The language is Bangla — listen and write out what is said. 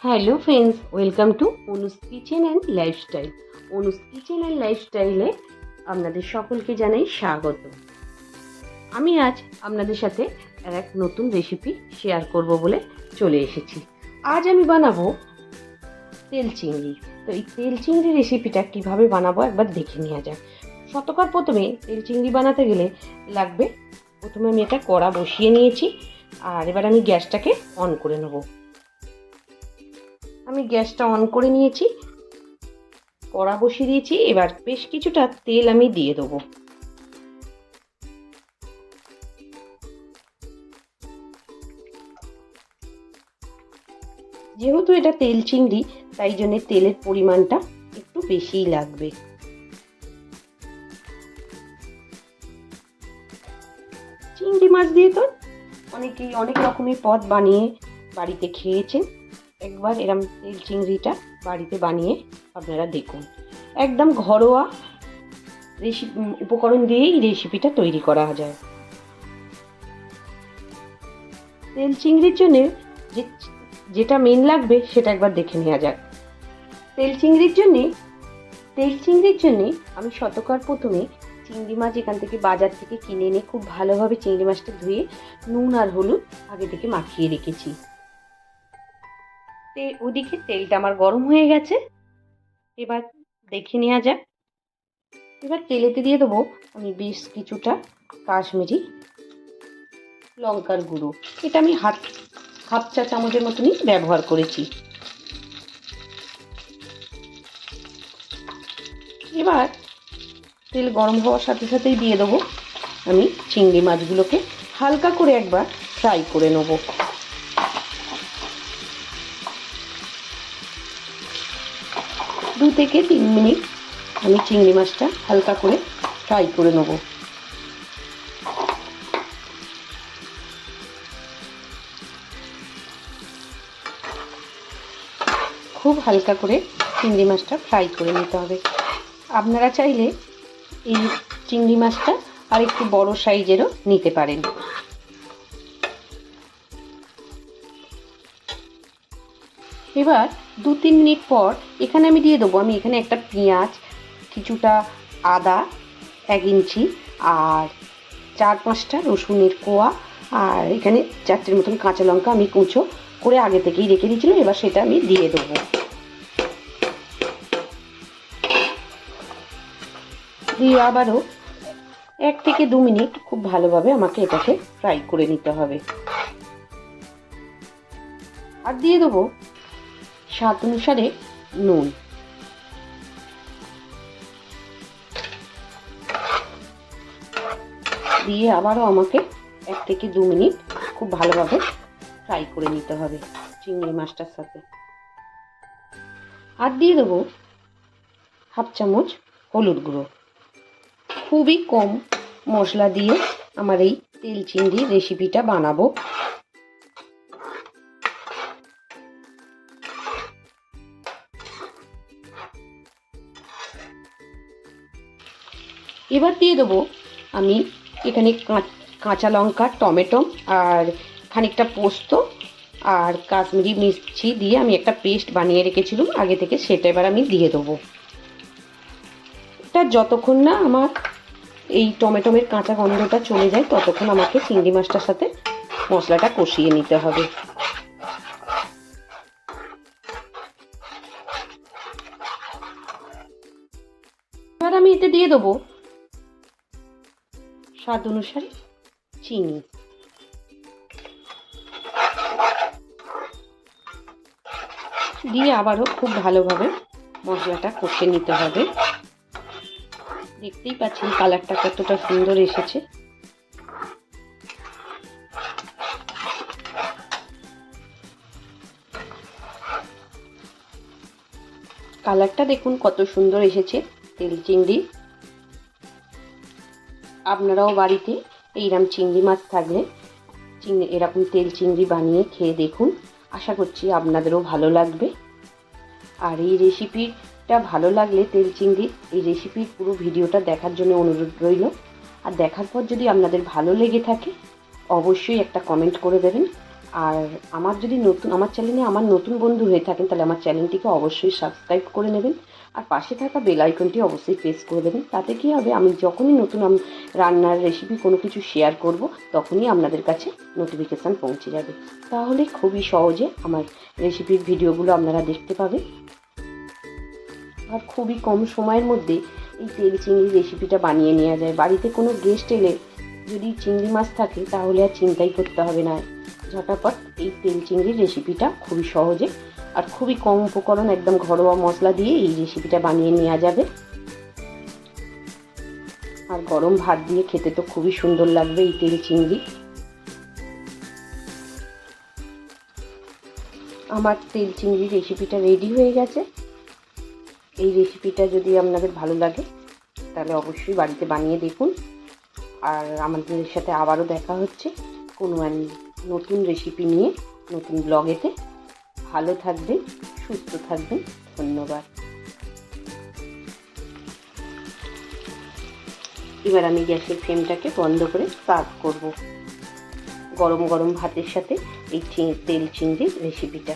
Hello friends, welcome to Anu's kitchen and lifestyle. Anu's kitchen and লাইফস্টাইলে আপনাদের সকলকে জানাই স্বাগত। আমি আজ আপনাদের সাথে এক নতুন রেসিপি শেয়ার করব বলে চলে এসেছি। আজ আমি বানাবো তেল চিংড়ি। তো এই তেল চিংড়ি রেসিপিটা কিভাবে বানাবো একবার দেখে নেওয়া যাক। শতকর প্রথমে তেল চিংড়ি বানাতে গেলে লাগবে, প্রথমে আমি একটা কড়া বসিয়ে নিয়েছি আর এবার আমি গ্যাসটাকে অন করে নেব। আমি গ্যাসটা অন করে নিয়েছি, কড়া বসিয়ে দিয়েছি। এবার বেশ কিছুটা তেল আমি দিয়ে দেবো। যেহেতু এটা তেল চিংড়ি, তাই জন্য তেলের পরিমাণটা একটু বেশিই লাগবে। চিংড়ি মাছ দিয়ে তো অনেকেই অনেক রকমের পদ বানিয়ে বাড়িতে খেয়েছেন। একবার এরম তেল চিংড়িটা বাড়িতে বানিয়ে আপনারা দেখুন। একদম ঘরোয়া উপকরণ দিয়েই রেসিপিটা তৈরি করা যায়। তেল চিংড়ির জন্য যেটা মেন লাগবে সেটা একবার দেখে নেওয়া যাক। তেল চিংড়ির জন্যে আমি শতকর প্রথমে চিংড়ি মাছ এখান থেকে বাজার থেকে কিনে এনে খুব ভালোভাবে চিংড়ি মাছটা ধুয়ে নুন আর হলুদ আগে থেকে মাখিয়ে রেখেছি। ওদিকে তেলটা আমার গরম হয়ে গেছে, এবার দেখে নেওয়া যাক। এবার তেলেতে দিয়ে দেবো আমি বেশ কিছুটা কাশ্মীরি লঙ্কার গুঁড়ো। এটা আমি হাফ চা চামচের মতনই ব্যবহার করেছি। এবার তেল গরম হওয়ার সাথে সাথেই দিয়ে দেবো আমি চিংড়ি মাছগুলোকে হালকা করে একবার ফ্রাই করে নেব। 2 থেকে 3 মিনিট আমি চিংড়ি মাছটা হালকা করে ফ্রাই করে নেব। খুব হালকা করে চিংড়ি মাছটা ফ্রাই করে নিতে হবে। আপনারা চাইলে এই চিংড়ি মাছটা আর একটু বড় সাইজেরও নিতে পারেন। এবার 2-3 মিনিট পর এখানে আমি দিয়ে দেবো, আমি এখানে একটা পেঁয়াজ, কিছুটা আদা 1 ইঞ্চি আর 4-5টা রসুনের কোয়া আর এখানে 4টের মতন কাঁচা লঙ্কা আমি কুচো করে আগে থেকেই রেখে দিয়েছিলাম। এবার সেটা আমি দিয়ে দেবো। দিয়ে আবারও 1 থেকে 2 মিনিট খুব ভালোভাবে আমাকে এটাকে ফ্রাই করে নিতে হবে। আর দিয়ে দেবো স্বাদ অনুসারে নুন। দিয়ে আবারও আমাকে 1 থেকে 2 মিনিট খুব ভালোভাবে ফ্রাই করে নিতে হবে চিংড়ি মাছটার সাথে। আর দিয়ে দেবো হাফ চামচ হলুদ গুঁড়ো। খুবই কম মশলা দিয়ে আমার এই তেল চিংড়ি রেসিপিটা বানাবো। এবার দিয়ে দেবো আমি এখানে কাঁচা লঙ্কা, টমেটো আর খানিকটা পোস্ত আর কাশ্মীরি মির্চি দিয়ে আমি একটা পেস্ট বানিয়ে রেখেছিলাম আগে থেকে, সেটা এবার আমি দিয়ে দেবো। এটা যতক্ষণ না আমার এই টমেটোমের কাঁচা গন্ধটা চলে যায় ততক্ষণ আমাকে চিংড়ি মাছটার সাথে মশলাটা কষিয়ে নিতে হবে। এবার আমি এতে দিয়ে দেবো স্বাদ অনুসারে চিনি। দিয়ে আবারও খুব ভালোভাবে মশলাটা কষে নিতে হবে। দেখতেই পাচ্ছেন কালারটা কতটা সুন্দর এসেছে। কালারটা দেখুন কত সুন্দর এসেছে তেল চিংড়ি। আপনারাও বাড়িতে এইরকম চিংড়ি মাছ থাকলে এরকম তেল চিংড়ি বানিয়ে খেয়ে দেখুন। আশা করছি আপনাদেরও ভালো লাগবে। আর এই রেসিপিটা ভালো লাগলে তেল চিংড়ি এই রেসিপির পুরো ভিডিওটা দেখার জন্য অনুরোধ রইল। আর দেখার পর যদি আপনাদের ভালো লেগে থাকে অবশ্যই একটা কমেন্ট করে দেবেন। আর আমার চ্যানেলে আমার নতুন বন্ধু হয়ে থাকেন, তাহলে আমার চ্যানেলটিকে অবশ্যই সাবস্ক্রাইব করে নেবেন আর পাশে থাকা বেল আইকনটি অবশ্যই প্রেস করে দেবেন। তাতে কী হবে, আমি যখনই নতুন রান্নার রেসিপি কোনো কিছু শেয়ার করব তখনই আপনাদের কাছে নোটিফিকেশান পৌঁছে যাবে। তাহলে খুবই সহজে আমার রেসিপির ভিডিওগুলো আপনারা দেখতে পাবেন আর খুবই কম সময়ের মধ্যে এই তেল চিংড়ি রেসিপিটা বানিয়ে নেওয়া যায়। বাড়িতে কোনো গেস্ট এলে যদি চিংড়ি মাছ থাকে তাহলে আর চিন্তাই করতে হবে না, ঝটাপট এই তেল চিংড়ির রেসিপিটা খুবই সহজে আর খুবই কম উপকরণ, একদম ঘরোয়া মশলা দিয়ে এই রেসিপিটা বানিয়ে নেওয়া যাবে। আর গরম ভাত দিয়ে খেতে তো খুবই সুন্দর লাগবে এই তেল চিংড়ি। আমার তেল চিংড়ি রেসিপিটা রেডি হয়ে গেছে। এই রেসিপিটা যদি আপনাদের ভালো লাগে তাহলে অবশ্যই বাড়িতে বানিয়ে দেখুন। আর আমাদের সাথে আবারও দেখা হচ্ছে কোনো নতুন রেসিপি নিয়ে, নতুন ব্লগেতে। ভালো থাকবেন, সুস্থ থাকবেন, ধন্যবাদ। এবার আমি গ্যাসের ফ্লেমটাকে বন্ধ করে সার্ভ করব গরম গরম ভাতের সাথে এই তেল চিংড়ির রেসিপিটা।